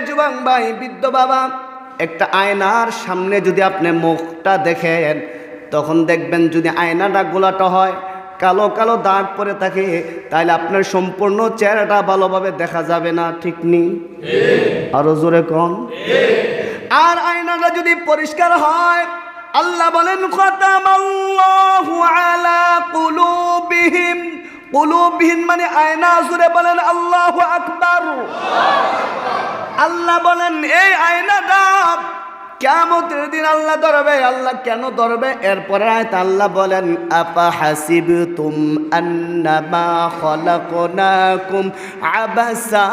যুবক ভাই, বৃদ্ধ বাবা, একটা আয়নার সামনে যদি আপনি মুখটা দেখেন, তখন দেখবেন যদি আয়নাটা গোলাটা হয়, কালো কালো দাগ পরে থাকে, তাহলে আপনার সম্পূর্ণ চেহারাটা ভালোভাবে দেখা যাবে না। ঠিক নেই? আরো জোরে কোন। আর আয়নাটা যদি পরিষ্কার হয়, আল্লাহ বলেন খাতামাল্লাহু আলা কুলুবিহিম। কুলুবিহিম মানে আয়না। জোরে বলেন আল্লাহু আকবার। আল্লাহ বলেন এই আয়নাটা কিয়ামতের দিন আল্লাহ ধরবে। আল্লাহ কেন ধরবে? এরপরে আয়াত আল্লাহ বলেন আফা হাসিবতুম আন্নামা খালাকনাকুম আবাসা।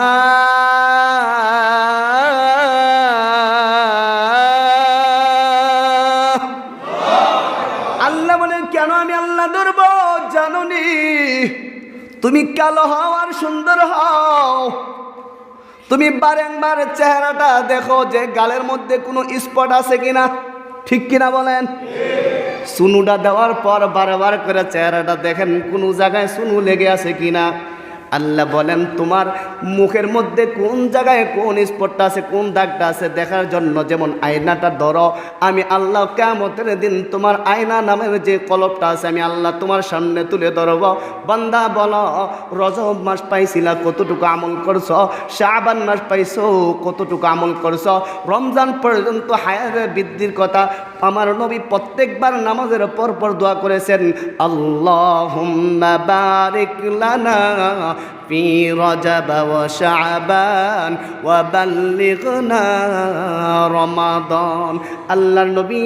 আল্লাহ বলেন কেন আমি আল্লাহ ধরব? জানোনি তুমি কালো হও আর সুন্দর হও, তুমি বারংবার চেহারাটা দেখো যে গালের মধ্যে কোনো স্পট আছে কিনা। ঠিক কিনা বলেন? সুনুটা দেওয়ার পর বারবার করে চেহারাটা দেখেন কোনো জায়গায় সুনু লেগে আছে কিনা। আল্লাহ বলেন তোমার মুখের মধ্যে কোন জায়গায় কোন স্পটটা আছে, কোন দাগটা আছে দেখার জন্য যেমন আয়নাটা ধরো, আমি আল্লাহ কিয়ামতের দিন তোমার আয়না নামের যে কলবটা আছে আমি আল্লাহ তোমার সামনে তুলে ধরব। বান্দা বলো, রজব মাস পাইছিলা, কতটুকু আমল করছো? শাবান মাস পাইছো, কতটুকু আমল করছো? রমজান পর্যন্ত হায়াতে বৃদ্ধির কথা আমার নবী প্রত্যেকবার নামাজের পর দোয়া করেছেন, আল্লাহুম্মা বারিক লানা ফি রজব ওয়া শাবান ওয়া বাল্লিগনা রমাদান। আল্লাহর নবী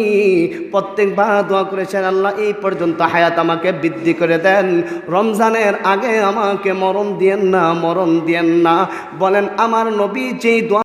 প্রত্যেকবার দোয়া করেছেন, আল্লাহ এই পর্যন্ত হায়াত আমাকে বৃদ্ধি করে দেন, রমজানের আগে আমাকে মরণ দিয়েন না, মরণ দিয়েন না। বলেন আমার নবী যেই দোয়া